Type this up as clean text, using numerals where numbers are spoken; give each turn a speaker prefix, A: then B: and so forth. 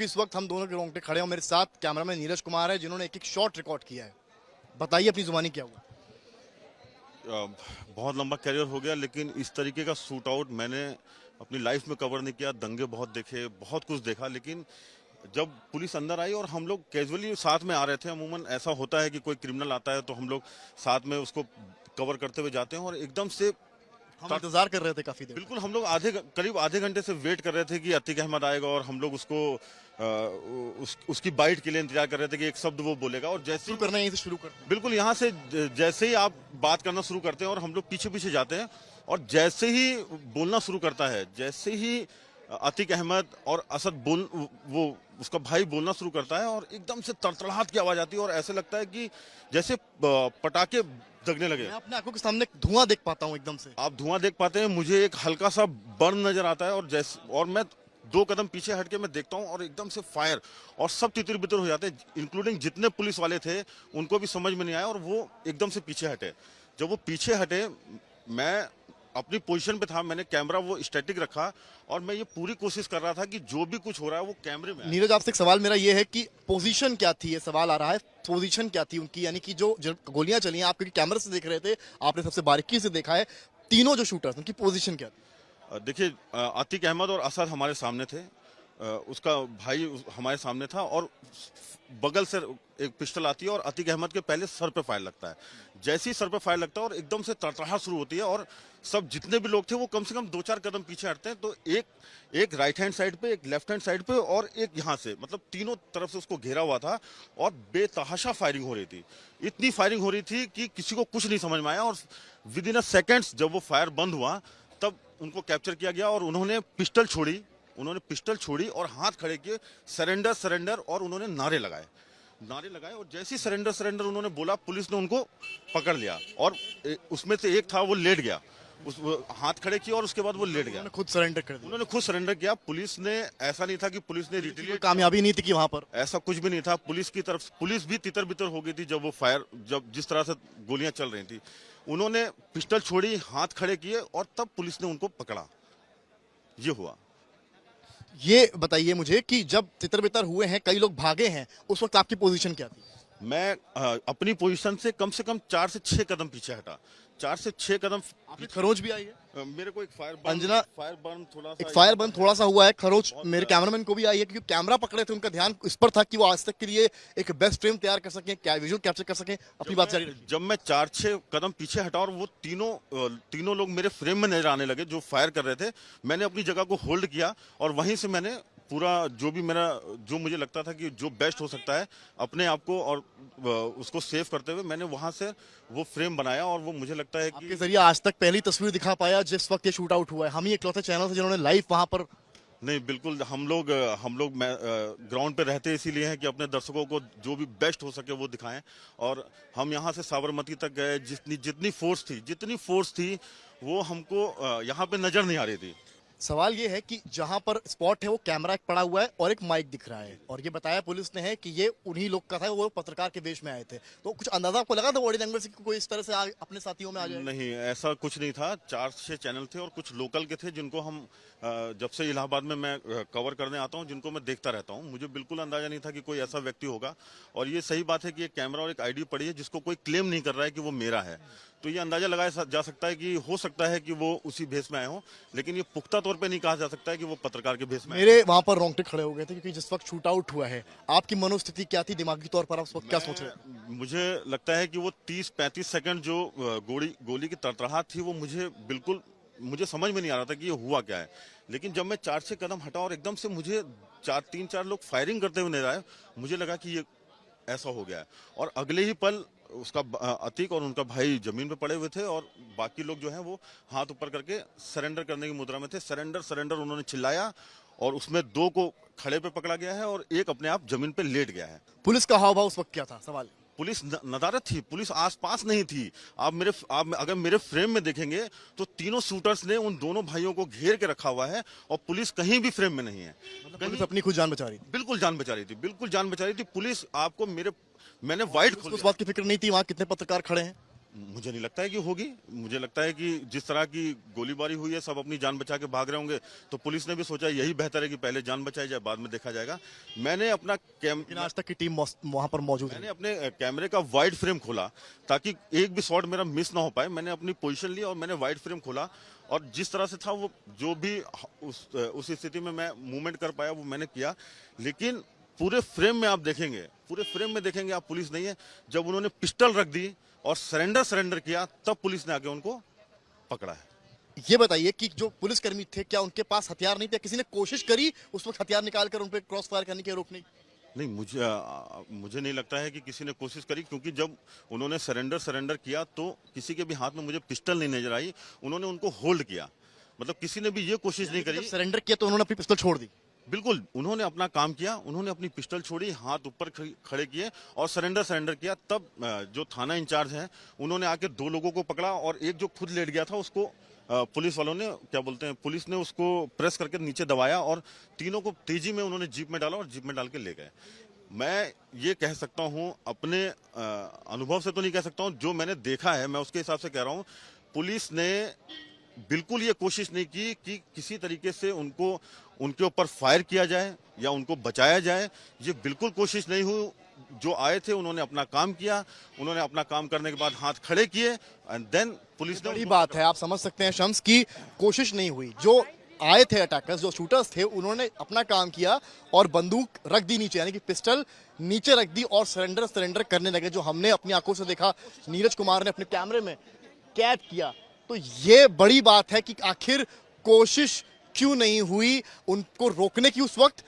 A: क्योंकि इस वक्त हम दोनों के रोंगटे खड़े हैं और मेरे साथ कैमरामैन नीरज कुमार है जिन्होंने एक एक शॉट रिकॉर्ड किया है। बताइए अपनी जुबानी क्या हुआ।
B: बहुत लंबा करियर हो गया, लेकिन इस तरीके का शूट आउट मैंने अपनी लाइफ में कवर नहीं किया। दंगे बहुत देखे, बहुत कुछ देखा, लेकिन जब पुलिस अंदर आई और हम लोग कैजुअली साथ में आ रहे थे, अमूमन ऐसा होता है कि कोई क्रिमिनल आता है तो हम लोग साथ में उसको कवर करते हुए जाते हैं, और एकदम से
A: हम इंतजार कर रहे थे काफी देर।
B: बिल्कुल हम लोग करीब आधे घंटे से वेट कर रहे थे कि अतीक अहमद आएगा, और हम लोग उसको उसकी बाइट के लिए इंतजार कर रहे थे कि एक शब्द वो बोलेगा। और जैसे
A: शुरू करना, यहीं से शुरू करते हैं।
B: बिल्कुल यहाँ से जैसे ही आप बात करना शुरू करते हैं और हम लोग पीछे पीछे जाते हैं, और जैसे ही बोलना शुरू करता है, जैसे ही अतीक अहमद और असद वो उसका भाई बोलना शुरू करता है, और एकदम से तड़तड़ाहट की आवाज आती है और ऐसे लगता है कि जैसे पटाखे दगने लगे।
A: मैं अपने आंखों के सामने धुआं देख पाता हूँ एकदम से।
B: आप धुआं देख पाते हैं, मुझे एक हल्का सा बर्न नजर आता है, और मैं 2 कदम पीछे हट के मैं देखता हूं, और एकदम से फायर, और सब तितर बितर हो जाते हैं, इंक्लूडिंग जितने पुलिस वाले थे उनको भी समझ में नहीं आया, और वो एकदम से पीछे हटे। जब वो पीछे हटे, मैं अपनी पोजीशन पे था, मैंने कैमरा वो स्टैटिक रखा, और मैं ये पूरी कोशिश कर रहा था कि जो भी कुछ हो रहा है वो कैमरे में आए।
A: नीरज, आपसे एक सवाल मेरा ये है कि पोजीशन क्या थी, ये सवाल आ रहा है, पोजीशन क्या थी उनकी, यानी कि जो गोलियां चली हैं, आप क्योंकि कैमरे से देख रहे थे, आपने सबसे बारीकी से देखा है, तीनों जो शूटर्स उनकी पोजीशन क्या थी?
B: देखिए, अतीक अहमद और असद हमारे सामने थे, उसका भाई हमारे सामने था, और बगल से एक पिस्टल आती है और अतीक अहमद के पहले सर पे फायर लगता है। जैसे ही सर पे फायर लगता है और एकदम से तड़तड़ाहट शुरू होती है, और सब जितने भी लोग थे वो कम से कम 2-4 कदम पीछे हटते हैं, तो एक राइट हैंड साइड पे, एक लेफ्ट हैंड साइड पे, और एक यहाँ से, मतलब तीनों तरफ से उसको घेरा हुआ था, और बेतहाशा फायरिंग हो रही थी। इतनी फायरिंग हो रही थी कि किसी को कुछ नहीं समझ में आया, और विद इन अ सेकेंड्स जब वो फायर बंद हुआ तब उनको कैप्चर किया गया, और उन्होंने पिस्टल छोड़ी और हाथ खड़े किए, सरेंडर सरेंडर, और उन्होंने नारे लगाए, और जैसे ही सरेंडर उन्होंने बोला, पुलिस ने उनको पकड़ लिया, और उसमें से एक था वो लेट गया, वो हाथ खड़े किए और उसके बाद वो लेट गया। उन्होंने खुद सरेंडर किया। पुलिस ने, ऐसा नहीं था कि पुलिस ने रिटेलिएट,
A: कामयाबी नहीं थी कि वहां पर
B: ऐसा कुछ भी नहीं था। पुलिस भी तितर बितर हो गई थी जब जिस तरह से गोलियां चल रही थी। उन्होंने पिस्टल छोड़ी, हाथ खड़े किए, और तब पुलिस ने उनको पकड़ा। ये हुआ।
A: ये बताइए मुझे कि जब तितर बितर हुए हैं, कई लोग भागे हैं, उस वक्त आपकी पोजीशन क्या थी?
B: मैं अपनी पोजीशन से कम 4 से 6 कदम पीछे हटा। 4 से 6 कदम।
A: आपकी खरोच भी आई है?
B: मेरे को एक फायर
A: बर्न थोड़ा सा हुआ है, खरोच मेरे कैमरामैन को भी आई है, क्योंकि कैमरा पकड़े थे, उनका ध्यान इस पर था कि वो आज तक के लिए एक बेस्ट फ्रेम तैयार कर सकें, क्या विजुअल कैप्चर कर सकें। अपनी बात जारी रखिए।
B: जब मैं 4-6 कदम पीछे हटा और वो तीनों लोग मेरे फ्रेम में नजर आने लगे जो फायर कर रहे थे, मैंने अपनी जगह को होल्ड किया, और वहीं से मैंने पूरा जो मुझे लगता था कि जो बेस्ट हो सकता है अपने आप को और उसको सेव करते हुए, मैंने वहां से वो फ्रेम बनाया, और वो मुझे लगता है कि
A: आपके जरिए आज तक पहली तस्वीर दिखा पाया जिस वक्त ये शूट आउट हुआ है। हम ही इकलौते चैनल थे जिन्होंने लाइव वहां पर।
B: नहीं, बिल्कुल हम लोग ग्राउंड पे रहते इसीलिए हैं कि अपने दर्शकों को जो भी बेस्ट हो सके वो दिखाएं, और हम यहाँ से साबरमती तक गए, जितनी फोर्स थी वो हमको यहाँ पे नजर नहीं आ रही थी।
A: सवाल ये है कि जहां पर स्पॉट है वो कैमरा एक पड़ा हुआ है और एक माइक दिख रहा है, और ये बताया पुलिस ने है कि ये उन्हीं लोग का था, वो पत्रकार के वेश में आए थे। तो कुछ अंदाजा आपको लगा था बॉडी लैंग्वेज से कि कोई इस तरह से अपने साथियों में आ जाए?
B: नहीं, ऐसा कुछ नहीं था। 4-6 चैनल थे और कुछ लोकल के थे जिनको हम जब से इलाहाबाद में मैं कवर करने आता हूं, जिनको मैं देखता रहता हूं, मुझे बिल्कुल अंदाजा नहीं था कि कोई ऐसा व्यक्ति होगा। और ये सही बात है कि एक कैमरा और एक आईडी पड़ी है जिसको कोई क्लेम नहीं कर रहा है कि वो मेरा है, तो ये अंदाजा लगाया जा सकता है कि हो सकता है कि वो उसी भेष में आए हों, लेकिन ये पुख्ता तौर पे नहीं कहा जा सकता है कि वो पत्रकार के भेष में।
A: मेरे वहां पर रोंगटे खड़े हो गए थे, क्योंकि जिस वक्त शूट आउट हुआ है, आपकी मनोस्थिति क्या थी दिमागी तौर पर? आप उस वक्त क्या सोच रहे थे?
B: मुझे लगता है कि वो 30-35 सेकंड जो गोली की तड़तड़ाहट थी, वो मुझे समझ में नहीं आ रहा था कि ये हुआ क्या है। लेकिन जब मैं 4-6 कदम हटा और एकदम से मुझे 3-4 लोग फायरिंग करते हुए नजर आए, मुझे लगा कि ये ऐसा हो गया है। और अगले ही पल उसका अतीक और उनका भाई जमीन पे पड़े हुए थे, और बाकी लोग जो हैं वो हाथ ऊपर करके सरेंडर करने की मुद्रा में थे। सरेंडर उन्होंने चिल्लाया, और उसमें 2 को खड़े पे पकड़ा गया है और एक अपने आप जमीन पे लेट गया है।
A: पुलिस का हाव भाव उस वक्त क्या था? सवाल।
B: पुलिस नदारत थी, पुलिस आसपास नहीं थी। आप अगर मेरे फ्रेम में देखेंगे तो तीनों शूटर्स ने उन दोनों भाइयों को घेर के रखा हुआ है, और पुलिस कहीं भी फ्रेम में नहीं है।
A: पुलिस अपनी खुद जान बचा रही थी?
B: बिल्कुल जान बचा रही थी। पुलिस आपको मैंने वाइट खोल,
A: उस बात की फिक्र नहीं थी वहां कितने पत्रकार खड़े हैं?
B: मुझे नहीं लगता है कि होगी। मुझे लगता है कि जिस तरह की गोलीबारी हुई है, सब अपनी जान बचा के भाग रहे होंगे, तो पुलिस ने भी सोचा यही बेहतर है कि पहले जान बचाई जाए, बाद में देखा जाएगा। मैंने अपना
A: लेकिन आज तक की टीम वहां पर मौजूद
B: मैंने
A: है।
B: अपने कैमरे का वाइड फ्रेम खोला ताकि एक भी शॉट मेरा मिस ना हो पाए। मैंने अपनी पोजीशन ली और मैंने वाइड फ्रेम खोला, और जिस तरह से था वो जो भी उस स्थिति में मैं मूवमेंट कर पाया वो मैंने किया। लेकिन पूरे फ्रेम में आप देखेंगे, पूरे फ्रेम में देखेंगे आप, पुलिस नहीं है। जब उन्होंने पिस्टल रख दी और सरेंडर किया, तब पुलिस ने आके उनको पकड़ा है।
A: ये बताइए कि जो पुलिसकर्मी थे, क्या उनके पास हथियार नहीं थे? किसी ने कोशिश करी उस वक्त हथियार निकालकर उन पर क्रॉस फायर करने की, रोकने की?
B: नहीं, मुझे नहीं लगता है कि किसी ने कोशिश करी, क्योंकि जब उन्होंने सरेंडर किया तो किसी के भी हाथ में मुझे पिस्टल नहीं नजर आई। उन्होंने उनको होल्ड किया, मतलब किसी ने भी ये कोशिश नहीं करी।
A: जब सरेंडर किया तो उन्होंने अपनी पिस्तौल छोड़ दी?
B: बिल्कुल, उन्होंने अपना काम किया, उन्होंने अपनी पिस्टल छोड़ी, हाथ ऊपर खड़े किए और सरेंडर किया। तब जो थाना इंचार्ज हैं उन्होंने आके 2 लोगों को पकड़ा, और एक जो खुद लेट गया था उसको पुलिस वालों ने, क्या बोलते हैं, पुलिस ने उसको प्रेस करके नीचे दबाया, और तीनों को तेजी में उन्होंने जीप में डाला और जीप में डाल के ले गए। मैं ये कह सकता हूँ, अपने अनुभव से तो नहीं कह सकता हूँ, जो मैंने देखा है मैं उसके हिसाब से कह रहा हूँ। पुलिस ने बिल्कुल ये कोशिश नहीं की कि किसी तरीके से उनके ऊपर फायर किया जाए या उनको बचाया जाए। ये बिल्कुल कोशिश नहीं हुई। जो आए थे उन्होंने अपना काम किया, उन्होंने अपना काम करने के बाद हाथ खड़े किए, एंड देन पुलिस ने।
A: बड़ी बात है, आप समझ सकते हैं शम्स की कोशिश नहीं हुई। जो आए थे अटैकर्स, जो शूटर्स थे, उन्होंने अपना काम किया और बंदूक रख दी नीचे, यानी कि पिस्टल नीचे रख दी और सरेंडर करने लगे। जो हमने अपनी आंखों से देखा, नीरज कुमार ने अपने कैमरे में कैद किया। तो ये बड़ी बात है कि आखिर कोशिश क्यों नहीं हुई उनको रोकने की उस वक्त,